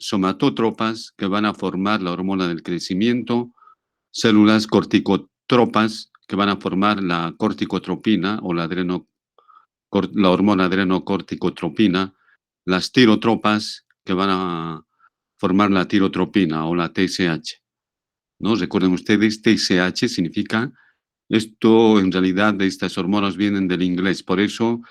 somatótropas que van a formar la hormona del crecimiento, células corticotropas que van a formar la corticotropina o la hormona adrenocorticotropina, las tirotropas que van a formar la tirotropina o la TSH, ¿no? Recuerden ustedes, TSH significa, esto en realidad de estas hormonas vienen del inglés, por eso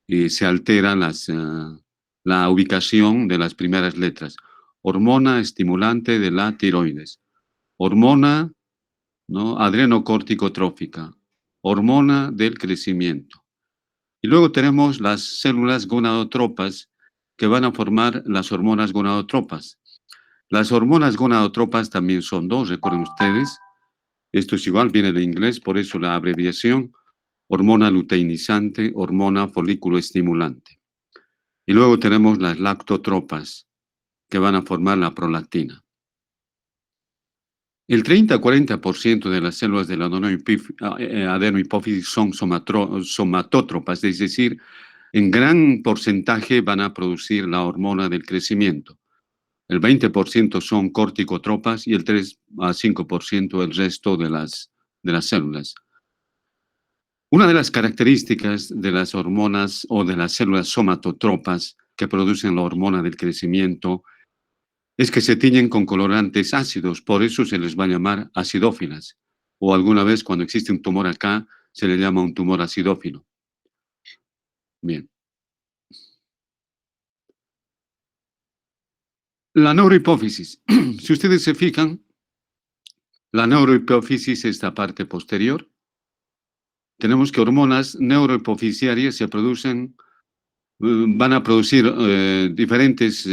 se altera la ubicación de las primeras letras. Hormona estimulante de la tiroides, hormona, ¿no?, adrenocorticotrófica, hormona del crecimiento. Y luego tenemos las células gonadotropas que van a formar las hormonas gonadotropas. Las hormonas gonadotropas también son dos, recuerden ustedes. Esto es igual, viene de inglés, por eso la abreviación: hormona luteinizante, hormona folículo estimulante. Y luego tenemos las lactotropas, que van a formar la prolactina. El 30-40% de las células de la adenohipófisis son somatótropas, es decir, en gran porcentaje van a producir la hormona del crecimiento. El 20% son corticotropas y el 3-5% el resto de las células. Una de las características de las hormonas o de las células somatotropas que producen la hormona del crecimiento es que se tiñen con colorantes ácidos, por eso se les va a llamar acidófilas. O alguna vez cuando existe un tumor acá, se le llama un tumor acidófilo. Bien. La neurohipófisis. Si ustedes se fijan, la neurohipófisis es esta parte posterior. Tenemos que hormonas neurohipofisiarias se producen, van a producir diferentes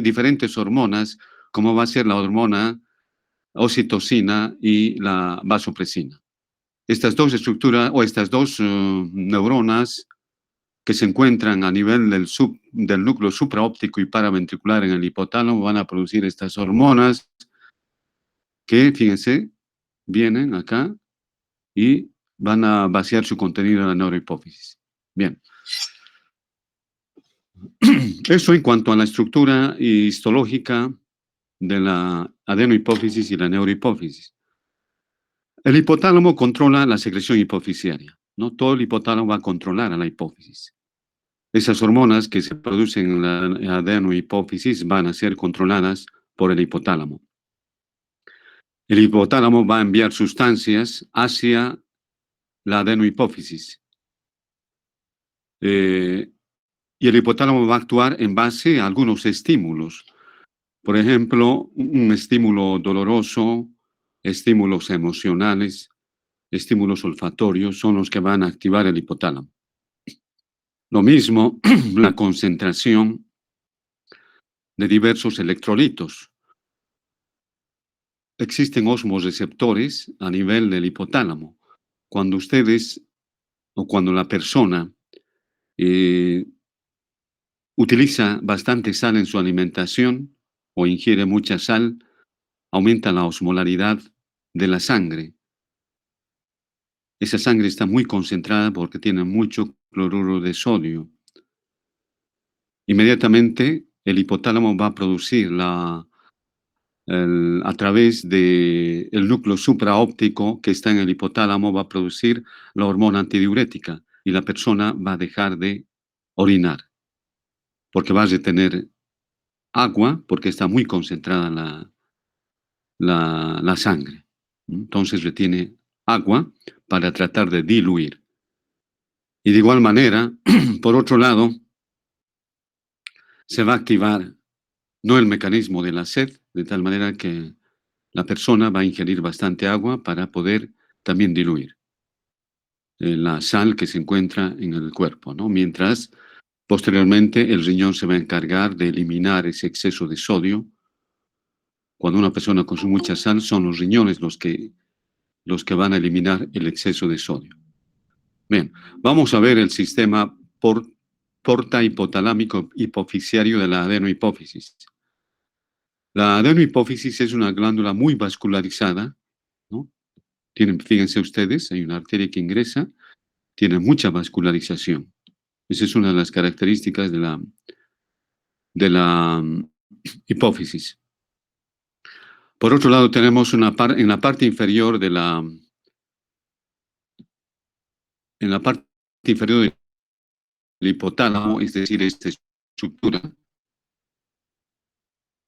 diferentes hormonas, como va a ser la hormona oxitocina y la vasopresina. Estas dos estructuras o estas dos neuronas que se encuentran a nivel del núcleo supraóptico y paraventricular en el hipotálamo van a producir estas hormonas que, fíjense, vienen acá y van a vaciar su contenido en la neurohipófisis. Bien. Eso en cuanto a la estructura histológica de la adenohipófisis y la neurohipófisis. El hipotálamo controla la secreción hipofisiaria, ¿no? Todo el hipotálamo va a controlar a la hipófisis. Esas hormonas que se producen en la adenohipófisis van a ser controladas por el hipotálamo. El hipotálamo va a enviar sustancias hacia la adenohipófisis. Y el hipotálamo va a actuar en base a algunos estímulos. Por ejemplo, un estímulo doloroso, estímulos emocionales, estímulos olfatorios son los que van a activar el hipotálamo. Lo mismo, la concentración de diversos electrolitos. Existen osmoreceptores a nivel del hipotálamo. Cuando ustedes o cuando la persona utiliza bastante sal en su alimentación o ingiere mucha sal, aumenta la osmolaridad de la sangre. Esa sangre está muy concentrada porque tiene mucho cloruro de sodio. Inmediatamente el hipotálamo va a producir a través del núcleo supraóptico que está en el hipotálamo, va a producir la hormona antidiurética y la persona va a dejar de orinar porque va a retener agua porque está muy concentrada la sangre. Entonces retiene agua para tratar de diluir. Y de igual manera, por otro lado, se va a activar no el mecanismo de la sed, de tal manera que la persona va a ingerir bastante agua para poder también diluir la sal que se encuentra en el cuerpo, ¿no? Mientras, posteriormente, el riñón se va a encargar de eliminar ese exceso de sodio. Cuando una persona consume mucha sal, son los riñones los que van a eliminar el exceso de sodio. Bien, vamos a ver el sistema porta hipotalámico hipofisiario de la adenohipófisis. La adenohipófisis es una glándula muy vascularizada, ¿no? Fíjense ustedes, hay una arteria que ingresa, tiene mucha vascularización. Esa es una de las características de de la hipófisis. Por otro lado, tenemos en la parte inferior en la parte inferior del hipotálamo, es decir, esta estructura,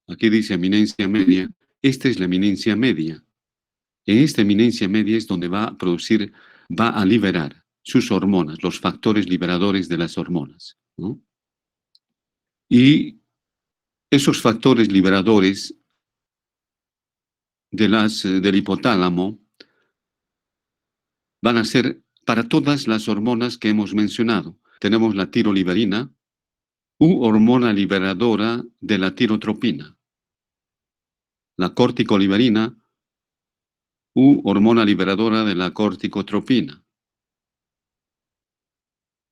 aquí dice eminencia media, esta es la eminencia media. En esta eminencia media es donde va a producir, va a liberar sus hormonas, los factores liberadores de las hormonas, ¿no? Y esos factores liberadores del hipotálamo van a ser para todas las hormonas que hemos mencionado. Tenemos la tiroliberina, u hormona liberadora de la tirotropina, la corticoliberina, u hormona liberadora de la corticotropina,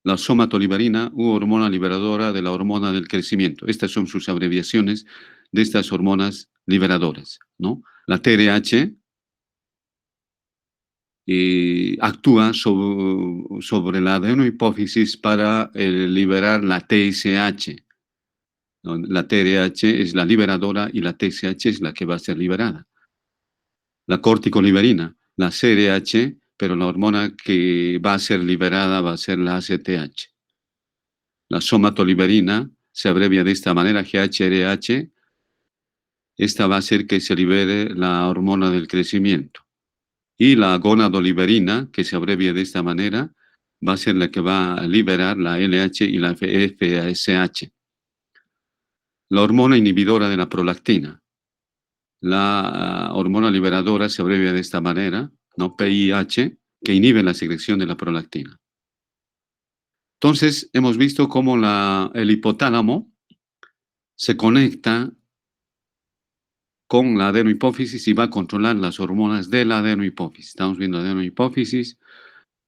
la somatoliberina, u hormona liberadora de la hormona del crecimiento. Estas son sus abreviaciones de estas hormonas liberadoras, ¿no? La TRH actúa sobre la adenohipófisis para liberar la TSH. La TRH es la liberadora y la TSH es la que va a ser liberada. La corticoliberina, la CRH, pero la hormona que va a ser liberada va a ser la ACTH. La somatoliberina se abrevia de esta manera, GHRH. Esta va a hacer que se libere la hormona del crecimiento. Y la gonadoliberina, que se abrevia de esta manera, va a ser la que va a liberar la LH y la FSH. La hormona inhibidora de la prolactina. La hormona liberadora se abrevia de esta manera, ¿no? PIH, que inhibe la secreción de la prolactina. Entonces, hemos visto cómo el hipotálamo se conecta con la adenohipófisis y va a controlar las hormonas de la adenohipófisis. Estamos viendo la adenohipófisis,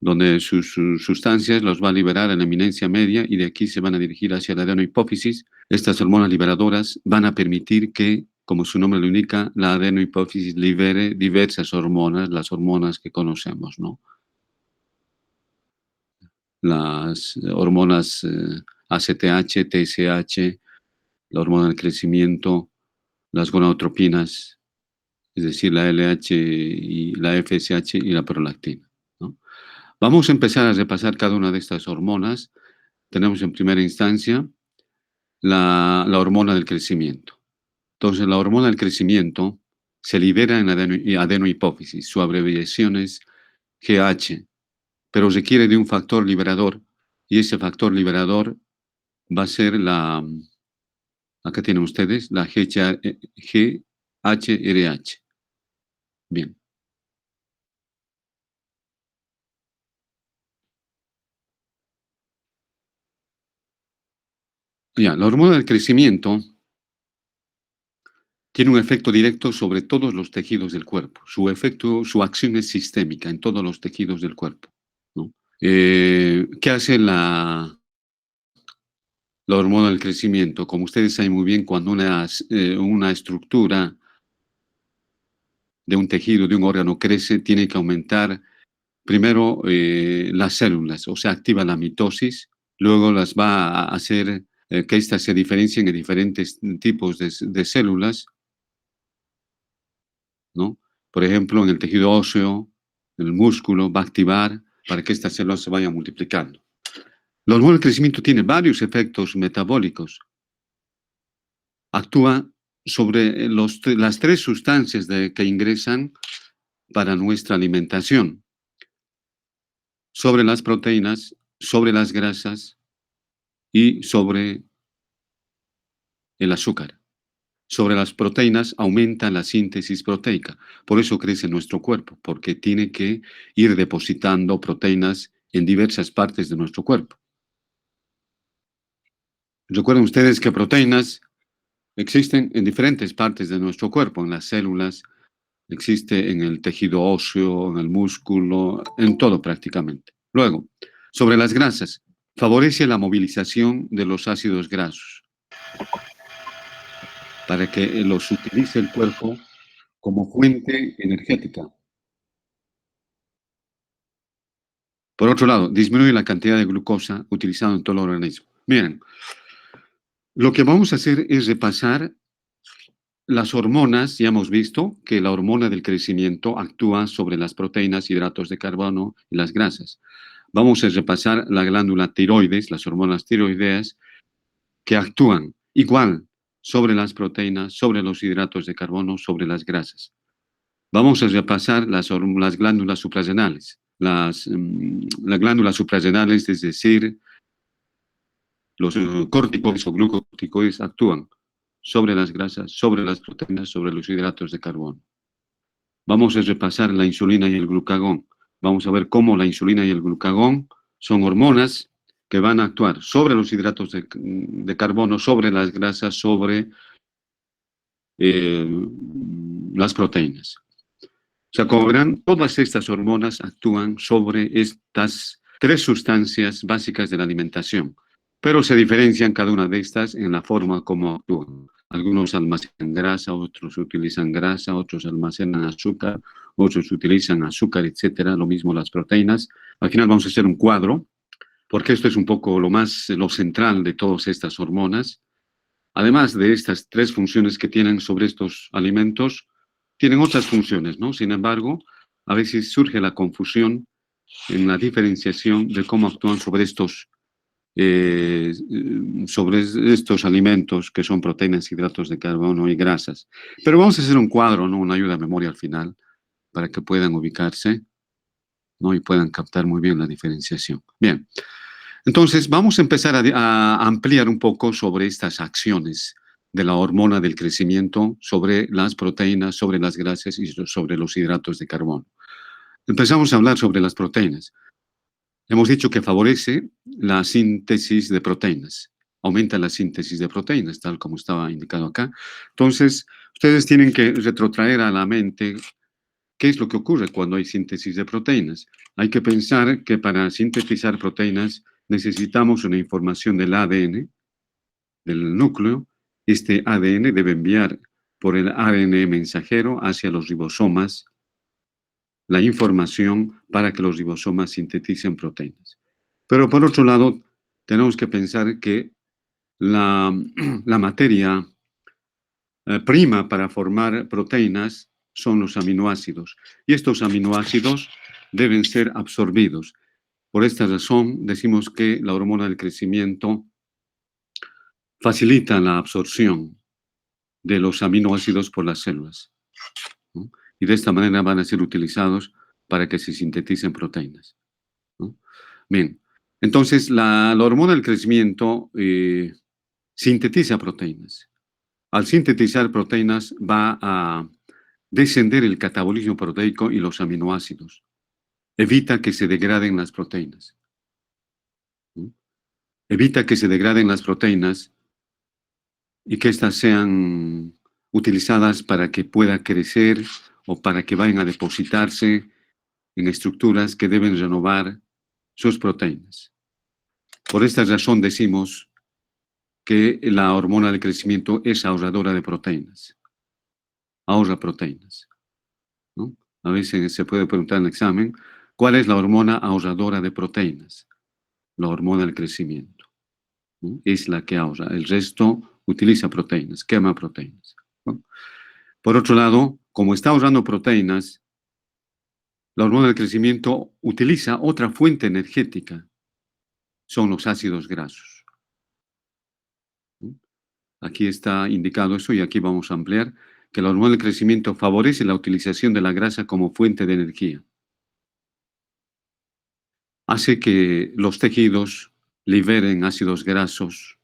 donde sus sustancias los va a liberar en la eminencia media y de aquí se van a dirigir hacia la adenohipófisis. Estas hormonas liberadoras van a permitir que, como su nombre lo indica, la adenohipófisis libere diversas hormonas, las hormonas que conocemos, ¿no? Las hormonas ACTH, TSH, la hormona del crecimiento, las gonadotropinas, es decir, la LH y la FSH y la prolactina, ¿no? Vamos a empezar a repasar cada una de estas hormonas. Tenemos en primera instancia la hormona del crecimiento. Entonces, la hormona del crecimiento se libera en la adenohipófisis. Su abreviación es GH, pero requiere de un factor liberador y ese factor liberador va a ser acá tienen ustedes, la GHRH. Bien. Ya, la hormona del crecimiento tiene un efecto directo sobre todos los tejidos del cuerpo. Su acción es sistémica en todos los tejidos del cuerpo, ¿no? ¿Qué hace la hormona del crecimiento? Como ustedes saben muy bien, cuando una estructura de un tejido, de un órgano crece, tiene que aumentar primero las células, o sea, activa la mitosis, luego las va a hacer que éstas se diferencien en diferentes tipos de células, ¿no? Por ejemplo, en el tejido óseo, el músculo, va a activar para que estas células se vayan multiplicando. La hormona del crecimiento tiene varios efectos metabólicos. Actúa sobre las tres sustancias que ingresan para nuestra alimentación, sobre las proteínas, sobre las grasas y sobre el azúcar. Sobre las proteínas aumenta la síntesis proteica, por eso crece nuestro cuerpo, porque tiene que ir depositando proteínas en diversas partes de nuestro cuerpo. Recuerden ustedes que proteínas existen en diferentes partes de nuestro cuerpo, en las células, existe en el tejido óseo, en el músculo, en todo prácticamente. Luego, sobre las grasas, favorece la movilización de los ácidos grasos para que los utilice el cuerpo como fuente energética. Por otro lado, disminuye la cantidad de glucosa utilizada en todo el organismo. Miren, Lo que vamos a hacer es repasar las hormonas. Ya hemos visto que la hormona del crecimiento actúa sobre las proteínas, hidratos de carbono y las grasas. Vamos a repasar la glándula tiroides, las hormonas tiroideas, que actúan igual sobre las proteínas, sobre los hidratos de carbono, sobre las grasas. Vamos a repasar las glándulas suprarrenales. Las glándulas suprarrenales, es decir, los corticoides o glucocorticoides, actúan sobre las grasas, sobre las proteínas, sobre los hidratos de carbono. Vamos a repasar la insulina y el glucagón. Vamos a ver cómo la insulina y el glucagón son hormonas que van a actuar sobre los hidratos de carbono, sobre las grasas, sobre las proteínas. O sea, como verán, todas estas hormonas actúan sobre estas tres sustancias básicas de la alimentación, pero se diferencian cada una de estas en la forma como actúan. Algunos almacenan grasa, otros utilizan grasa, otros almacenan azúcar, otros utilizan azúcar, etcétera. Lo mismo las proteínas. Al final vamos a hacer un cuadro, porque esto es un poco lo central de todas estas hormonas. Además de estas tres funciones que tienen sobre estos alimentos, tienen otras funciones, ¿no? Sin embargo, a veces surge la confusión en la diferenciación de cómo actúan eh, sobre estos alimentos que son proteínas, hidratos de carbono y grasas. Pero vamos a hacer un cuadro, ¿no? Una ayuda a memoria al final, para que puedan ubicarse, ¿no? Y puedan captar muy bien la diferenciación. Bien. Entonces, vamos a empezar a ampliar un poco sobre estas acciones de la hormona del crecimiento, sobre las proteínas, sobre las grasas y sobre los hidratos de carbono. Empezamos a hablar sobre las proteínas. Hemos dicho que favorece la síntesis de proteínas, aumenta la síntesis de proteínas, tal como estaba indicado acá. Entonces, ustedes tienen que retrotraer a la mente qué es lo que ocurre cuando hay síntesis de proteínas. Hay que pensar que para sintetizar proteínas necesitamos una información del ADN, del núcleo. Este ADN debe enviar por el ARN mensajero hacia los ribosomas la información para que los ribosomas sinteticen proteínas. Pero por otro lado, tenemos que pensar que la, la materia prima para formar proteínas son los aminoácidos. Y estos aminoácidos deben ser absorbidos. Por esta razón, decimos que la hormona del crecimiento facilita la absorción de los aminoácidos por las células, ¿no? Y de esta manera van a ser utilizados para que se sinteticen proteínas, ¿no? Bien, entonces la hormona del crecimiento sintetiza proteínas. Al sintetizar proteínas va a descender el catabolismo proteico y los aminoácidos. Evita que se degraden las proteínas, ¿no? Evita que se degraden las proteínas y que éstas sean utilizadas para que pueda crecer o para que vayan a depositarse en estructuras que deben renovar sus proteínas. Por esta razón decimos que la hormona del crecimiento es ahorradora de proteínas, ahorra proteínas, ¿no? A veces se puede preguntar en el examen, ¿cuál es la hormona ahorradora de proteínas? La hormona del crecimiento, ¿no? Es la que ahorra. El resto utiliza proteínas, quema proteínas, ¿no? Por otro lado, como está ahorrando proteínas, la hormona del crecimiento utiliza otra fuente energética, son los ácidos grasos, ¿no? Aquí está indicado eso y aquí vamos a ampliar que la hormona del crecimiento favorece la utilización de la grasa como fuente de energía. Hace que los tejidos liberen ácidos grasos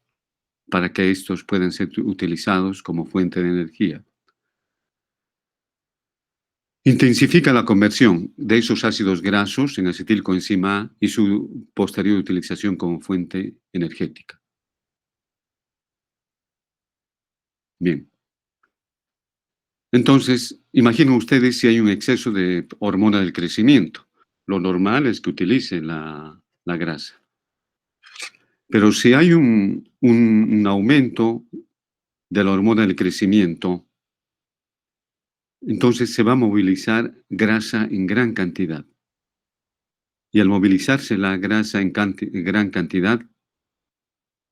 para que estos puedan ser utilizados como fuente de energía. Intensifica la conversión de esos ácidos grasos en acetilcoenzima A y su posterior utilización como fuente energética. Bien. Entonces, imaginen ustedes si hay un exceso de hormona del crecimiento. Lo normal es que utilice la grasa. Pero si hay un aumento de la hormona del crecimiento, entonces se va a movilizar grasa en gran cantidad. Y al movilizarse la grasa en gran cantidad,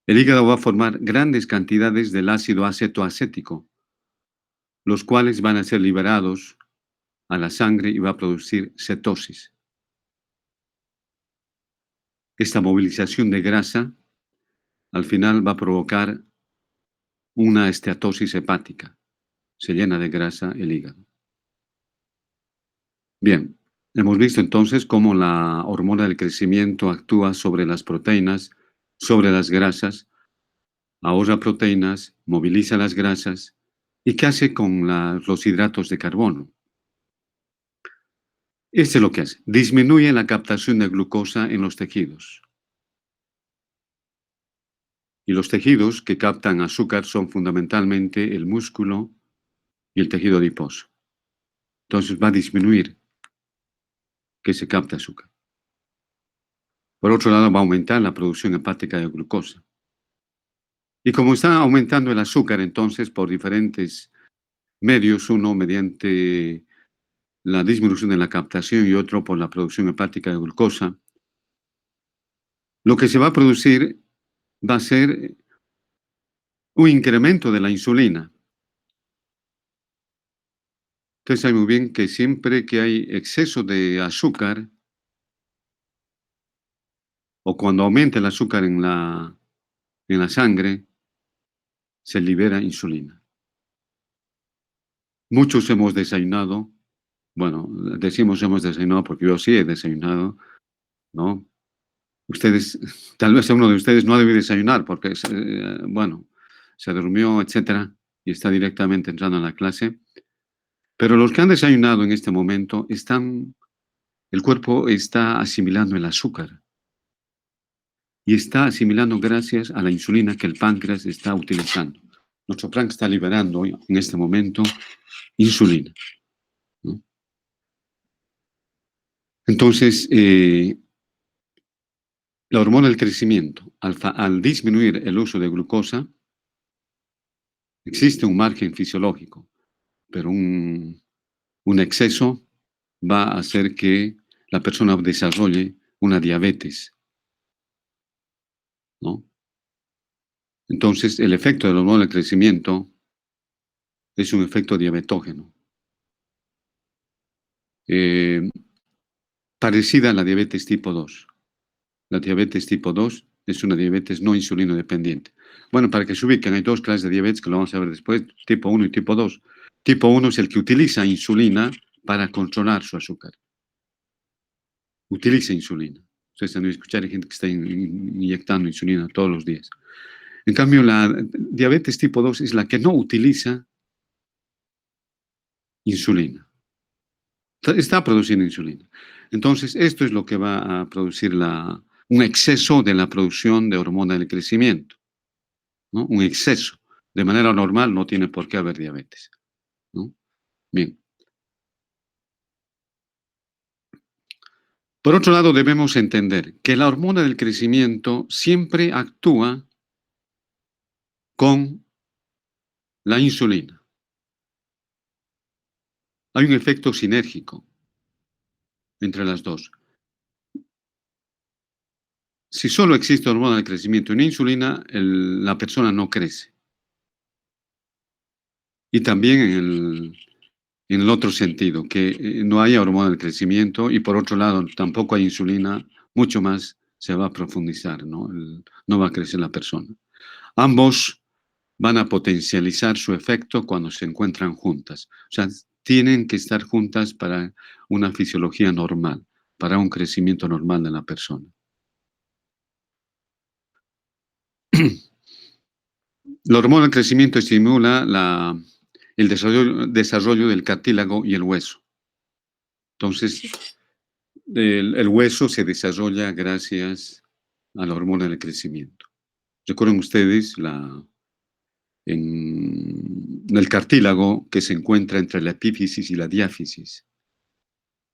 El hígado va a formar grandes cantidades del ácido acetoacético, los cuales van a ser liberados a la sangre y va a producir cetosis. Esta movilización de grasa al final va a provocar una esteatosis hepática. Se llena de grasa el hígado. Bien, hemos visto entonces cómo la hormona del crecimiento actúa sobre las proteínas, sobre las grasas, ahorra proteínas, moviliza las grasas. ¿Y qué hace con los hidratos de carbono? Este es lo que hace. Disminuye la captación de glucosa en los tejidos. Y los tejidos que captan azúcar son fundamentalmente el músculo y el tejido adiposo. Entonces va a disminuir que se capte azúcar. Por otro lado, va a aumentar la producción hepática de glucosa. Y como está aumentando el azúcar, entonces, por diferentes medios, uno mediante la disminución de la captación y otro por la producción hepática de glucosa, lo que se va a producir va a ser un incremento de la insulina. Ustedes saben muy bien que siempre que hay exceso de azúcar o cuando aumenta el azúcar en la sangre, se libera insulina. Muchos hemos desayunado, bueno, decimos hemos desayunado porque yo sí he desayunado, ¿no? Ustedes, tal vez uno de ustedes no debe desayunar porque, bueno, se durmió, etcétera, y está directamente entrando a la clase. Pero los que han desayunado en este momento el cuerpo está asimilando el azúcar y está asimilando gracias a la insulina que el páncreas está utilizando. Nuestro páncreas está liberando en este momento insulina, ¿no? Entonces, la hormona del crecimiento, al disminuir el uso de glucosa, existe un margen fisiológico, pero un exceso va a hacer que la persona desarrolle una diabetes, ¿no? Entonces, el efecto del hormona del crecimiento es un efecto diabetógeno, eh, parecida a la diabetes tipo 2. La diabetes tipo 2 es una diabetes no insulino dependiente. Bueno, para que se ubiquen, hay dos clases de diabetes que lo vamos a ver después, tipo 1 y tipo 2. Tipo 1 es el que utiliza insulina para controlar su azúcar. Utiliza insulina. Ustedes han de escuchar, hay gente que está inyectando insulina todos los días. En cambio, la diabetes tipo 2 es la que no utiliza insulina. Está produciendo insulina. Entonces, esto es lo que va a producir un exceso de la producción de hormona del crecimiento, ¿no? Un exceso. De manera normal no tiene por qué haber diabetes, ¿no? Bien. Por otro lado, debemos entender que la hormona del crecimiento siempre actúa con la insulina. Hay un efecto sinérgico entre las dos. Si solo existe hormona del crecimiento y no insulina, la persona no crece. Y también en el otro sentido, que no haya hormona del crecimiento y por otro lado tampoco hay insulina, mucho más se va a profundizar, ¿no? No va a crecer la persona. Ambos van a potencializar su efecto cuando se encuentran juntas. O sea, tienen que estar juntas para una fisiología normal, para un crecimiento normal de la persona. La hormona del crecimiento estimula el desarrollo del cartílago y el hueso. Entonces, el hueso se desarrolla gracias a la hormona del crecimiento. Recuerden ustedes en el cartílago que se encuentra entre la epífisis y la diáfisis.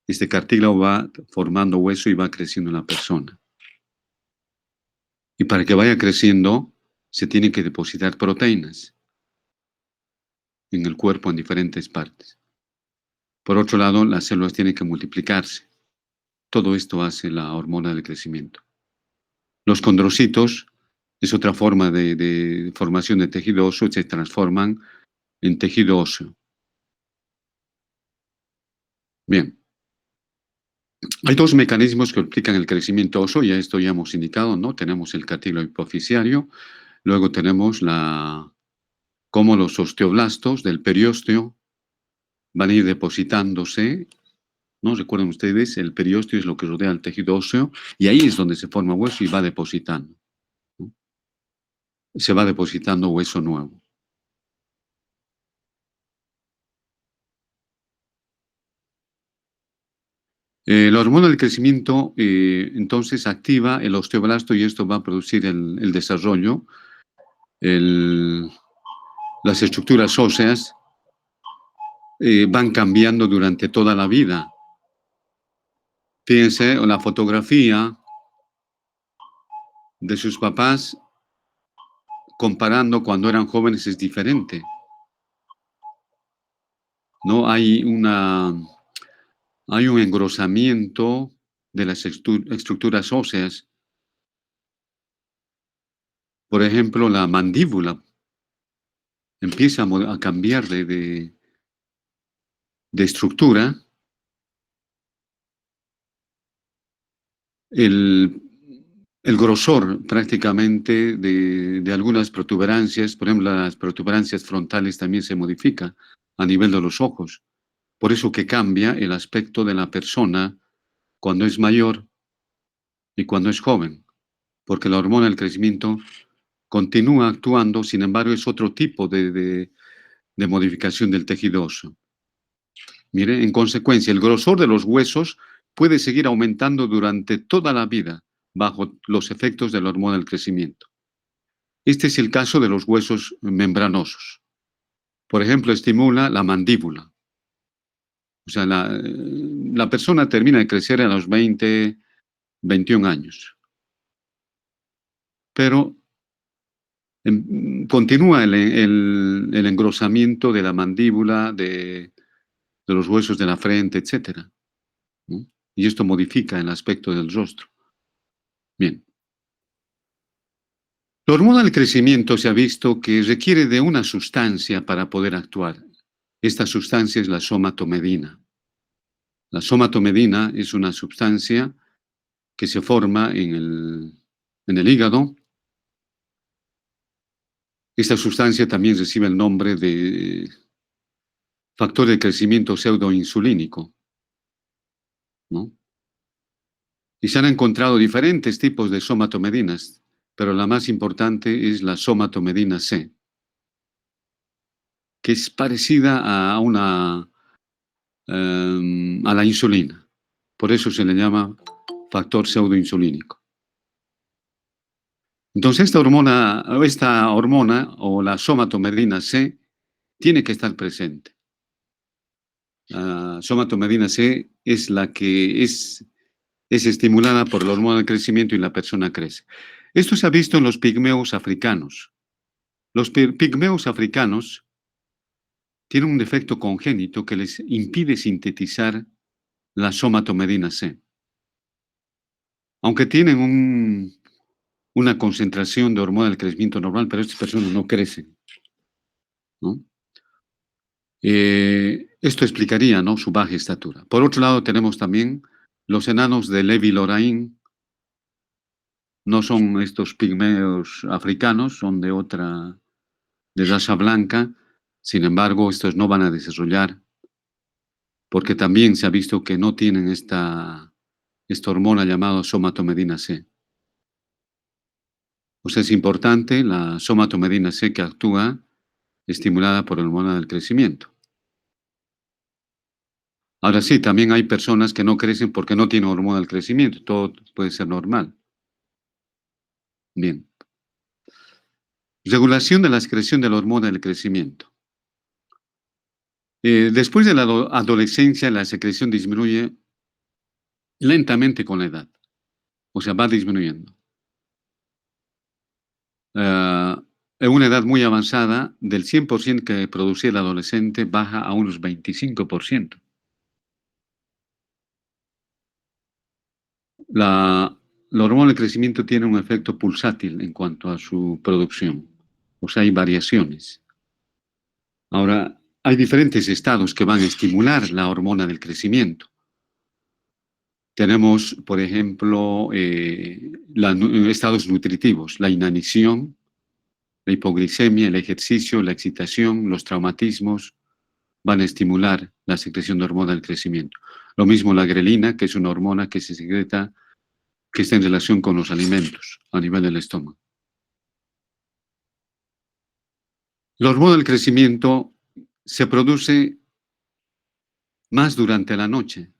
Este cartílago va formando hueso y va creciendo en la persona. Y para que vaya creciendo, se tienen que depositar proteínas en el cuerpo en diferentes partes. Por otro lado, las células tienen que multiplicarse. Todo esto hace la hormona del crecimiento. Los condrocitos Es otra forma de formación de tejido óseo, se transforman en tejido óseo. Bien, hay dos mecanismos que explican el crecimiento óseo, ya esto ya hemos indicado, ¿no? Tenemos el cartílago hipoficiario, luego tenemos cómo los osteoblastos del periósteo van a ir depositándose, ¿no? Recuerden ustedes, el periósteo es lo que rodea el tejido óseo y ahí es donde se forma hueso y va depositando, ¿no? Se va depositando hueso nuevo. La hormona del crecimiento entonces activa el osteoblasto y esto va a producir el desarrollo, el- las estructuras óseas van cambiando durante toda la vida. Fíjense, la fotografía de sus papás comparando cuando eran jóvenes es diferente, ¿no? Hay un engrosamiento de las estructuras óseas. Por ejemplo, la mandíbula empieza a cambiar de estructura. El, el grosor prácticamente de algunas protuberancias, por ejemplo, las protuberancias frontales también se modifica a nivel de los ojos. Por eso que cambia el aspecto de la persona cuando es mayor y cuando es joven, porque la hormona del crecimiento continúa actuando, sin embargo, es otro tipo de modificación del tejido óseo. Mire, en consecuencia, el grosor de los huesos puede seguir aumentando durante toda la vida bajo los efectos de la hormona del crecimiento. Este es el caso de los huesos membranosos. Por ejemplo, estimula la mandíbula. O sea, la persona termina de crecer a los 20, 21 años, pero continúa el engrosamiento de la mandíbula, de los huesos de la frente, etcétera, ¿no? Y esto modifica el aspecto del rostro. Bien. La hormona del crecimiento se ha visto que requiere de una sustancia para poder actuar. Esta sustancia es la somatomedina. La somatomedina es una sustancia que se forma en el hígado. Esta sustancia también recibe el nombre de factor de crecimiento pseudoinsulínico, ¿no? Y se han encontrado diferentes tipos de somatomedinas, pero la más importante es la somatomedina C, que es parecida a la insulina. Por eso se le llama factor pseudoinsulínico. Entonces, esta hormona o la somatomedina C tiene que estar presente. La somatomedina C es la que es estimulada por la hormona del crecimiento y la persona crece. Esto se ha visto en los pigmeos africanos. Los pigmeos africanos tienen un defecto congénito que les impide sintetizar la somatomedina C. Aunque tienen una concentración de hormona del crecimiento normal, pero estas personas no crecen, ¿no? Esto explicaría, ¿no?, su baja estatura. Por otro lado, tenemos también los enanos de Levi-Lorain. No son estos pigmeos africanos, son de raza blanca. Sin embargo, estos no van a desarrollar porque también se ha visto que no tienen esta hormona llamada somatomedina C. O sea, es importante la somatomedina C que actúa estimulada por la hormona del crecimiento. Ahora sí, también hay personas que no crecen porque no tienen hormona del crecimiento. Todo puede ser normal. Bien. Regulación de la excreción de la hormona del crecimiento. Después de la adolescencia, la secreción disminuye lentamente con la edad. O sea, va disminuyendo. Ah, en una edad muy avanzada, del 100% que producía el adolescente, baja a unos 25%. La la hormona del crecimiento tiene un efecto pulsátil en cuanto a su producción. O sea, hay variaciones. Ahora, hay diferentes estados que van a estimular la hormona del crecimiento. Tenemos, por ejemplo, estados nutritivos, la inanición, la hipoglicemia, el ejercicio, la excitación, los traumatismos van a estimular la secreción de hormona del crecimiento. Lo mismo la grelina, que es una hormona que se secreta, que está en relación con los alimentos a nivel del estómago. La hormona del crecimiento se produce más durante la noche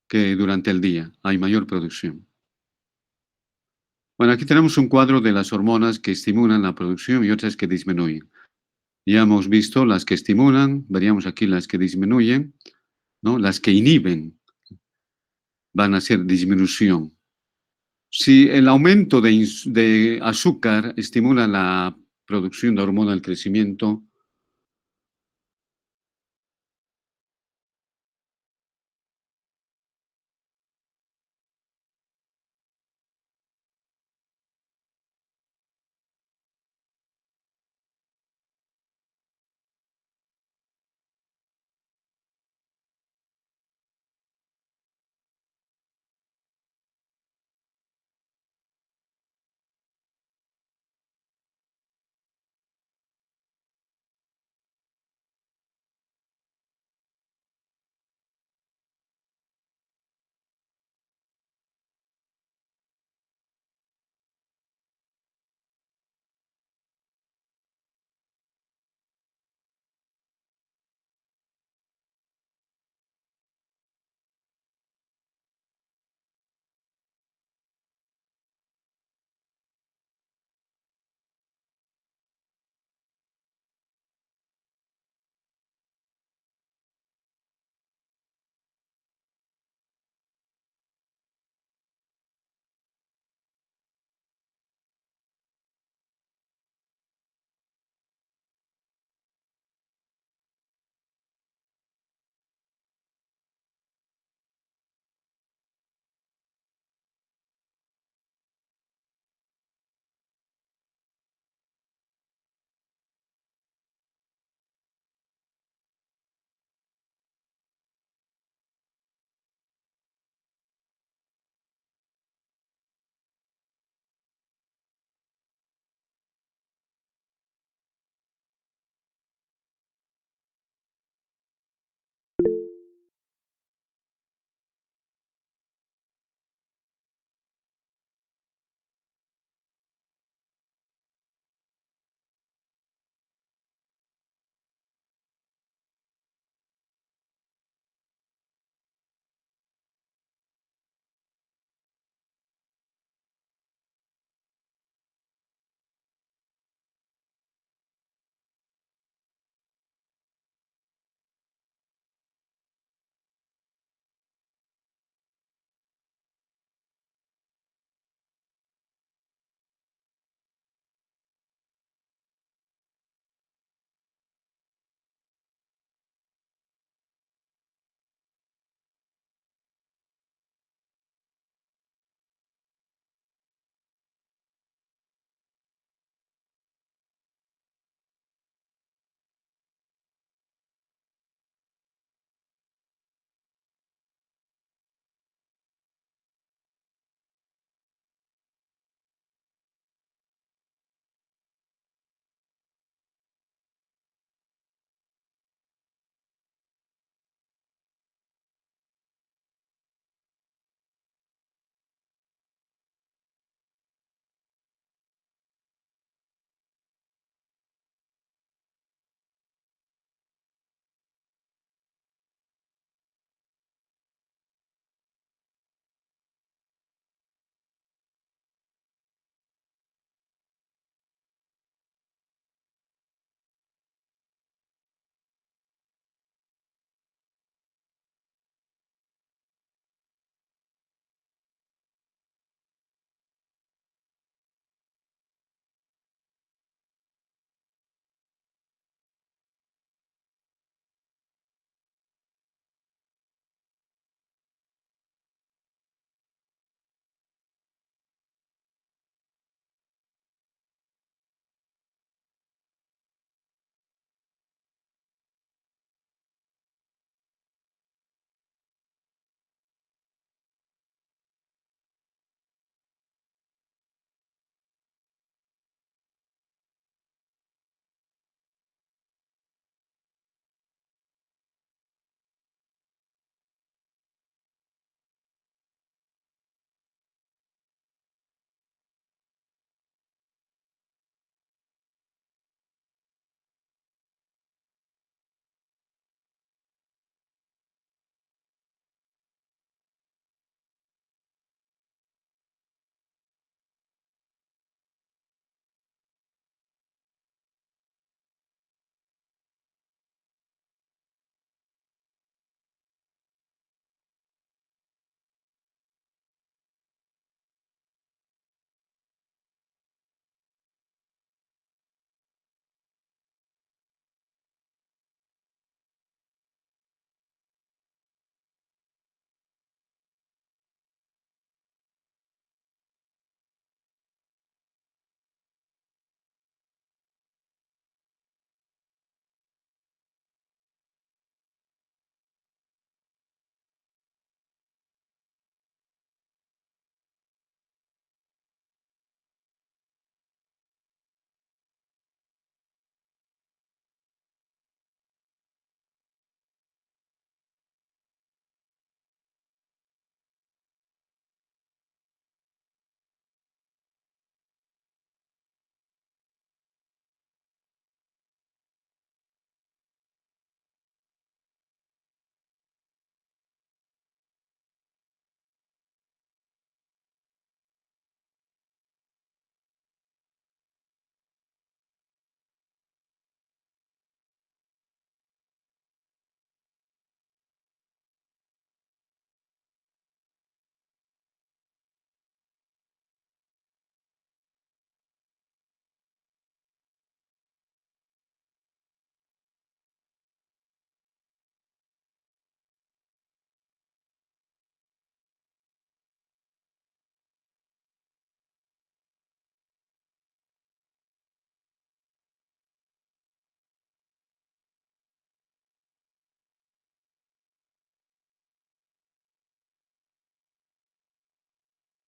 que durante el día. Hay mayor producción. Bueno, aquí tenemos un cuadro de las hormonas que estimulan la producción y otras que disminuyen. Ya hemos visto las que estimulan, veríamos aquí las que disminuyen, ¿no? Las que inhiben van a ser disminución. Si el aumento de azúcar estimula la producción de hormona del crecimiento,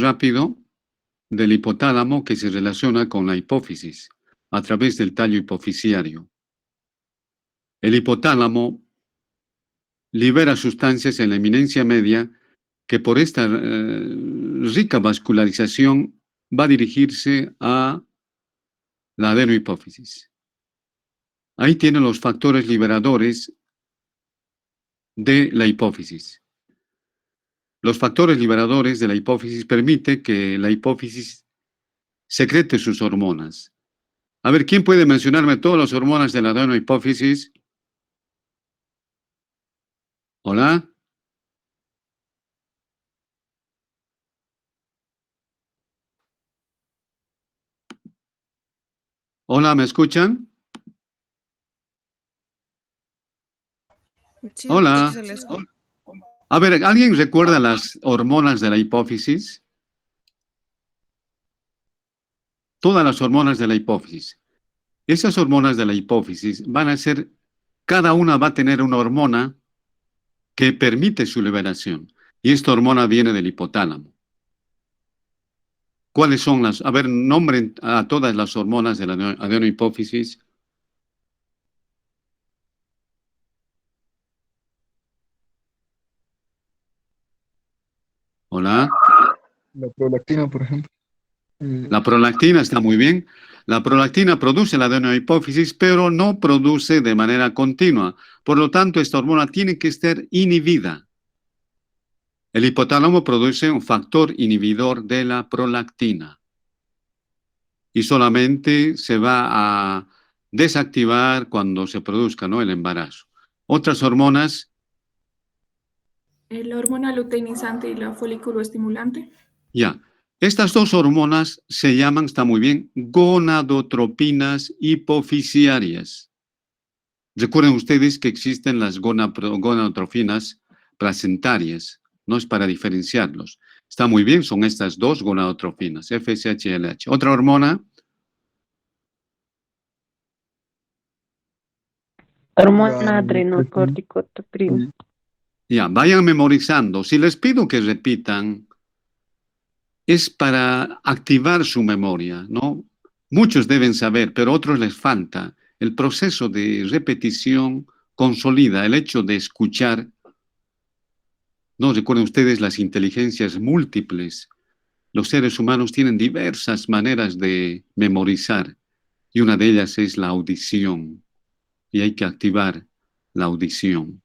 rápido del hipotálamo que se relaciona con la hipófisis a través del tallo hipofisiario. El hipotálamo libera sustancias en la eminencia media que por esta rica vascularización va a dirigirse a la adenohipófisis. Ahí tienen los factores liberadores de la hipófisis. Los factores liberadores de la hipófisis permiten que la hipófisis secrete sus hormonas. A ver, ¿quién puede mencionarme todas las hormonas de la adenohipófisis? ¿Hola? ¿Hola, me escuchan? Sí, Hola. se les escucha. A ver, ¿alguien recuerda las hormonas de la hipófisis? Todas las hormonas de la hipófisis. Esas hormonas de la hipófisis van a ser, cada una va a tener una hormona que permite su liberación. Y esta hormona viene del hipotálamo. ¿Cuáles son las? A ver, nombren a todas las hormonas de la adenohipófisis. Hola. La prolactina, por ejemplo. La prolactina está muy bien. La prolactina produce la adenohipófisis, pero no produce de manera continua. Por lo tanto, esta hormona tiene que estar inhibida. El hipotálamo produce un factor inhibidor de la prolactina y solamente se va a desactivar cuando se produzca, ¿no?, el embarazo. Otras hormonas. La hormona luteinizante y la folículo estimulante. Ya. Estas dos hormonas se llaman, está muy bien, gonadotropinas hipofisiarias. Recuerden ustedes que existen las gonadotrofinas placentarias, no es para diferenciarlos. Está muy bien, son estas dos gonadotrofinas, FSH y LH. Otra hormona. Hormona adrenocorticotropinas. Ya, vayan memorizando. Si les pido que repitan, es para activar su memoria, ¿no? Muchos deben saber, pero a otros les falta. El proceso de repetición consolida el hecho de escuchar. No recuerden ustedes las inteligencias múltiples. Los seres humanos tienen diversas maneras de memorizar y una de ellas es la audición. Y hay que activar la audición.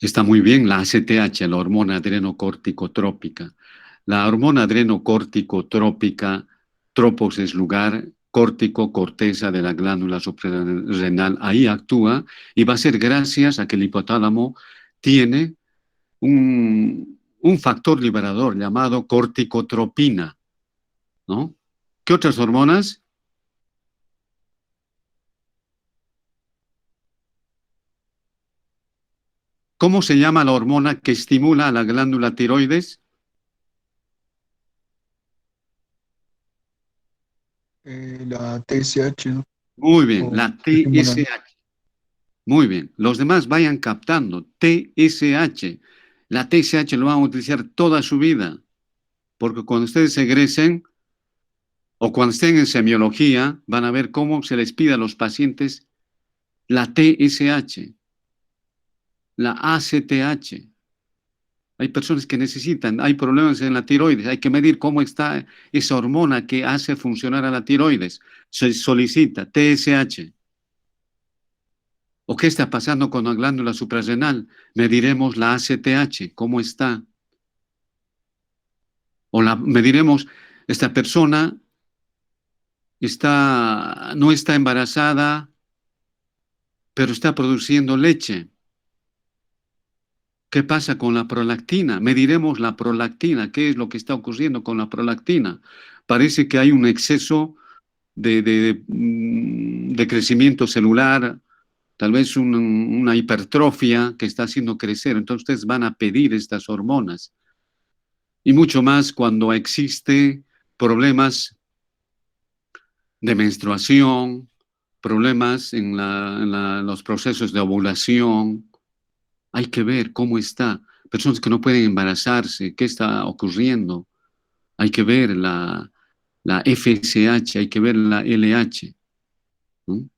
Está muy bien la ACTH, la hormona adrenocorticotrópica. La hormona adrenocorticotrópica, tropos es lugar, córtico, corteza de la glándula suprarrenal, ahí actúa y va a ser gracias a que el hipotálamo tiene un factor liberador llamado corticotropina, ¿no? ¿Qué otras hormonas? ¿Cómo se llama la hormona que estimula a la glándula tiroides? La TSH, ¿no? Muy bien, O la estimulante. TSH. Muy bien, los demás vayan captando. TSH. La TSH lo van a utilizar toda su vida, porque cuando ustedes egresen o cuando estén en semiología, van a ver cómo se les pide a los pacientes la TSH, la ACTH. Hay personas que necesitan, hay problemas en la tiroides, hay que medir cómo está esa hormona que hace funcionar a la tiroides. Se solicita TSH. ¿O qué está pasando con la glándula suprarrenal? Mediremos la ACTH, cómo está. O mediremos, esta persona no está embarazada, pero está produciendo leche. ¿Qué pasa con la prolactina? Mediremos la prolactina. ¿Qué es lo que está ocurriendo con la prolactina? Parece que hay un exceso de crecimiento celular, tal vez una hipertrofia que está haciendo crecer. Entonces ustedes van a pedir estas hormonas. Y mucho más cuando existe problemas de menstruación, problemas en los procesos de ovulación. Hay que ver cómo está. personas que no pueden embarazarse. ¿Qué está ocurriendo? Hay que ver la FSH, hay que ver la LH, ¿no?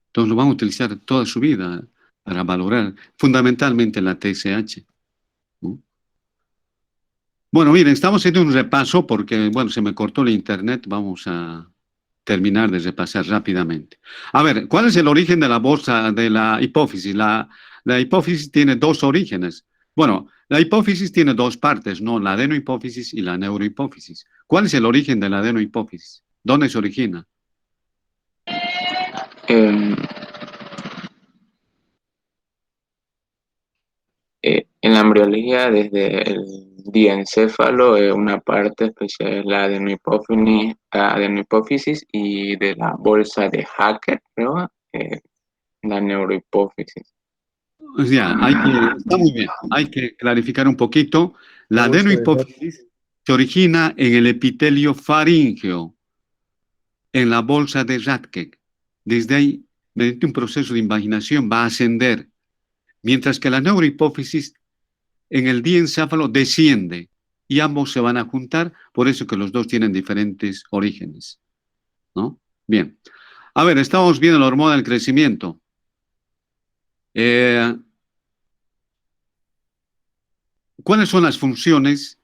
Entonces lo van a utilizar toda su vida para valorar fundamentalmente la TSH, ¿no? Bueno, miren, estamos haciendo un repaso porque, bueno, se me cortó el internet. Vamos a terminar de repasar rápidamente. A ver, ¿cuál es el origen de la bolsa de la hipófisis? La hipófisis tiene dos orígenes. Bueno, la hipófisis tiene dos partes, ¿no? La adenohipófisis y la neurohipófisis. ¿Cuál es el origen de la adenohipófisis? ¿Dónde se origina? Em, en la embriología, desde el diencéfalo, una parte especial es la adenohipófisis y de la bolsa de Hacker, ¿no? La neurohipófisis. O sea, está muy bien, hay que clarificar un poquito. La La bolsa de adenohipófisis se origina en el epitelio faríngeo, en la bolsa de Radke. Desde ahí, mediante un proceso de invaginación, va a ascender, mientras que la neurohipófisis en el diencéfalo desciende y ambos se van a juntar, por eso que los dos tienen diferentes orígenes, ¿no? Bien. A ver, estamos viendo la hormona del crecimiento. ¿Cuáles son las funciones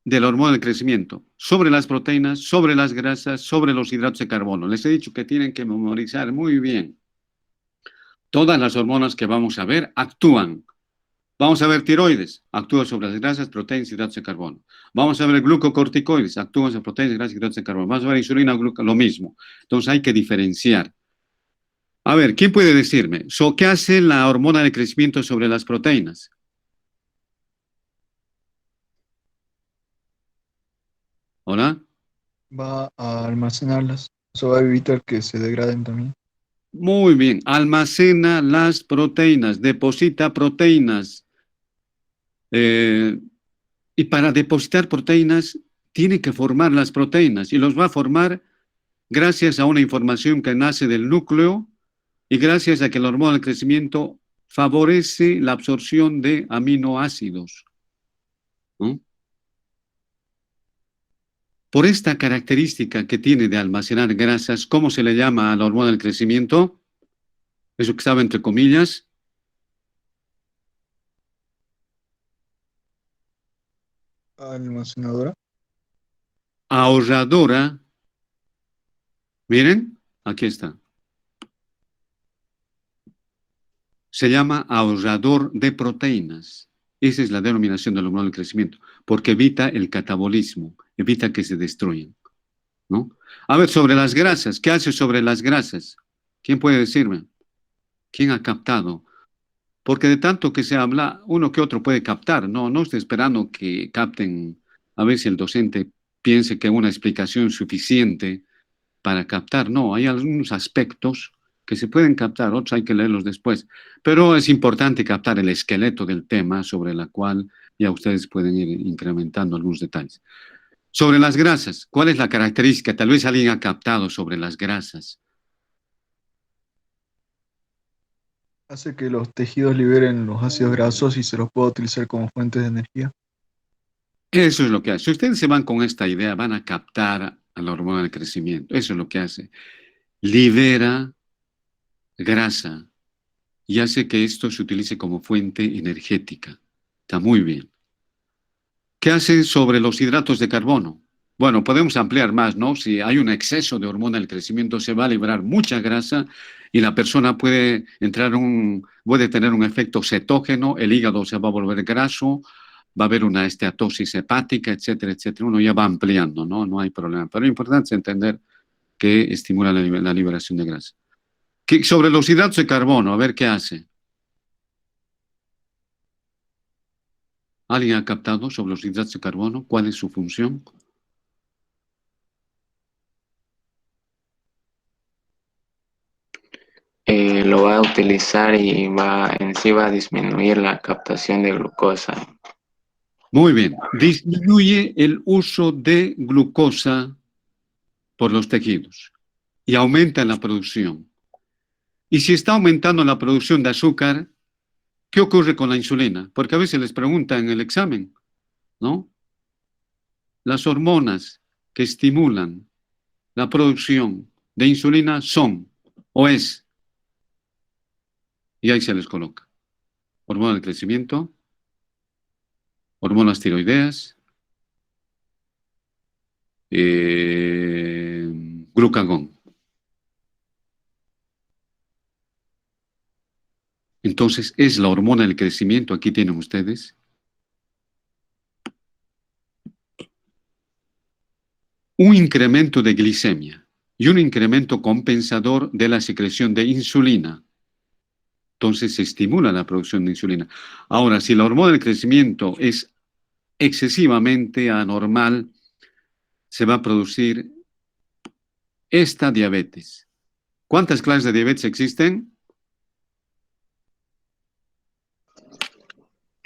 de la hormona del crecimiento? Sobre las proteínas, sobre las grasas, sobre los hidratos de carbono. Les he dicho que tienen que memorizar muy bien. Todas las hormonas que vamos a ver actúan. Vamos a ver tiroides, actúa sobre las grasas, proteínas, hidratos de carbono. Vamos a ver glucocorticoides, actúa sobre proteínas, grasas, hidratos de carbono. Vamos a ver insulina, lo mismo. Entonces hay que diferenciar. A ver, ¿quién puede decirme? ¿Qué hace la hormona de crecimiento sobre las proteínas? ¿Hola? va a almacenarlas. Eso va a evitar que se degraden también. Muy bien. Almacena las proteínas, deposita proteínas. Y para depositar proteínas, tiene que formar las proteínas y los va a formar gracias a una información que nace del núcleo y gracias a que la hormona del crecimiento favorece la absorción de aminoácidos, ¿no? Por esta característica que tiene de almacenar grasas, ¿cómo se le llama a la hormona del crecimiento? Eso que estaba entre comillas. Almacenadora. Ahorradora. Miren, aquí está. Se llama ahorrador de proteínas. Esa es la denominación del hormona del crecimiento, porque evita el catabolismo, evita que se destruyan, ¿no? A ver, sobre las grasas, ¿qué hace sobre las grasas? ¿Quién puede decirme? ¿Quién ha captado? Porque de tanto que se habla, uno que otro puede captar, no, no estoy esperando que capten, a ver si el docente piense que una explicación suficiente para captar, no, hay algunos aspectos que se pueden captar, otros hay que leerlos después, pero es importante captar el esqueleto del tema sobre la cual ya ustedes pueden ir incrementando algunos detalles. Sobre las grasas, ¿cuál es la característica? Tal vez alguien ha captado sobre las grasas. Hace que los tejidos liberen los ácidos grasos y se los pueda utilizar como fuentes de energía. Eso es lo que hace. Si ustedes se van con esta idea, van a captar a la hormona del crecimiento. Eso es lo que hace. Libera grasa y hace que esto se utilice como fuente energética. Está muy bien. ¿Qué hace sobre los hidratos de carbono? Bueno, podemos ampliar más, ¿no? Si hay un exceso de hormona del crecimiento, se va a liberar mucha grasa y la persona puede puede tener un efecto cetógeno, el hígado se va a volver graso, va a haber una esteatosis hepática, etcétera, etcétera. Uno ya va ampliando, ¿no? No hay problema. Pero lo importante es entender que estimula la liberación de grasa. Sobre los hidratos de carbono, a ver qué hace. ¿Alguien ha captado sobre los hidratos de carbono? ¿Cuál es su función? Lo va a utilizar y en sí va a disminuir la captación de glucosa. Muy bien. Disminuye el uso de glucosa por los tejidos y aumenta la producción. Y si está aumentando la producción de azúcar, ¿qué ocurre con la insulina? Porque a veces les preguntan en el examen, ¿no? Las hormonas que estimulan la producción de insulina son o es, y ahí se les coloca, hormona del crecimiento, hormonas tiroideas, glucagón. Entonces, es la hormona del crecimiento, aquí tienen ustedes, un incremento de glicemia y un incremento compensador de la secreción de insulina. Entonces, se estimula la producción de insulina. Ahora, si la hormona del crecimiento es excesivamente anormal, se va a producir esta diabetes. ¿Cuántas clases de diabetes existen?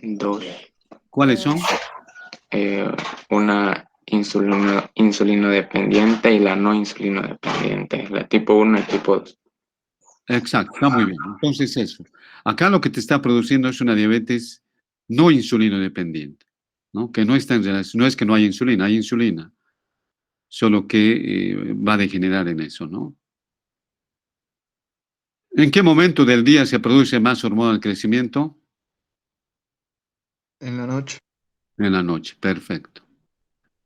2. ¿Cuáles son? Una insulino dependiente y la no insulino dependiente, la tipo 1 y tipo 2. Exacto, está muy bien. Entonces eso. Acá lo que te está produciendo es una diabetes no insulino dependiente, ¿no? Que no está en relación, no es que no haya insulina, hay insulina, solo que va a degenerar en eso, ¿no? ¿En qué momento del día se produce más hormona del crecimiento? En la noche. En la noche, perfecto.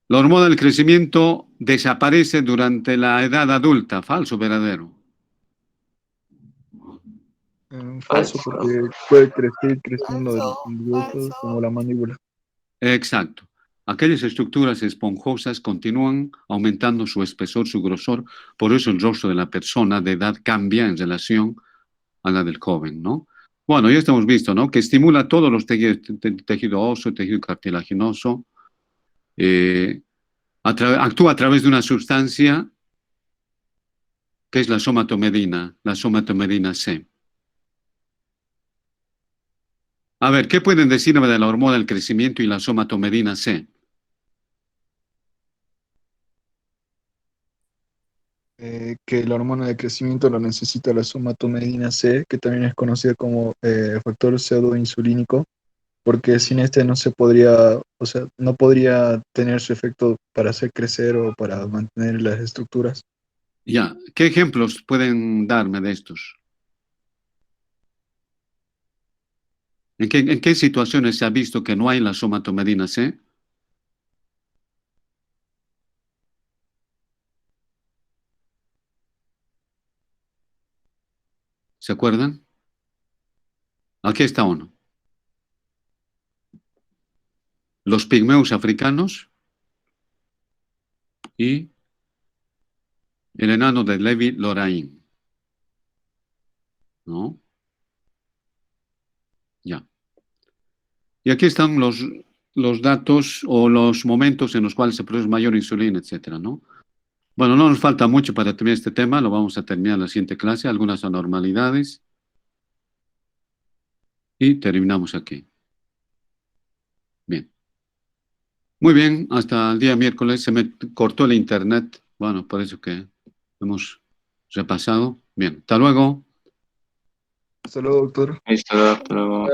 La hormona del crecimiento desaparece durante la edad adulta, falso o verdadero. Falso, porque puede seguir creciendo en huesos como la mandíbula. Exacto. Aquellas estructuras esponjosas continúan aumentando su espesor, su grosor, por eso el rostro de la persona de edad cambia en relación a la del joven, ¿no? Bueno, ya estamos visto, ¿no? Que estimula todos los tejidos, tejido óseo, tejido cartilaginoso, actúa a través de una sustancia que es la somatomedina C. A ver, ¿qué pueden decirme de la hormona del crecimiento y la somatomedina C? Que la hormona de crecimiento la necesita la somatomedina C, que también es conocida como factor pseudoinsulínico, porque sin este no se podría, o sea, no podría tener su efecto para hacer crecer o para mantener las estructuras. Ya, ¿qué ejemplos pueden darme de estos? ¿En qué situaciones se ha visto que no hay la somatomedina C? ¿Se acuerdan? Aquí está uno. Los pigmeos africanos y el enano de Levi-Lorain. ¿No? Ya. Y aquí están los datos o los momentos en los cuales se produce mayor insulina, etcétera, ¿no? Bueno, no nos falta mucho para terminar este tema, lo vamos a terminar en la siguiente clase, algunas anormalidades. Y terminamos aquí. Bien. Muy bien, hasta el día miércoles se me cortó el internet. Bueno, por eso que hemos repasado. Bien, hasta luego. Hasta luego, doctor. Listo, hasta luego.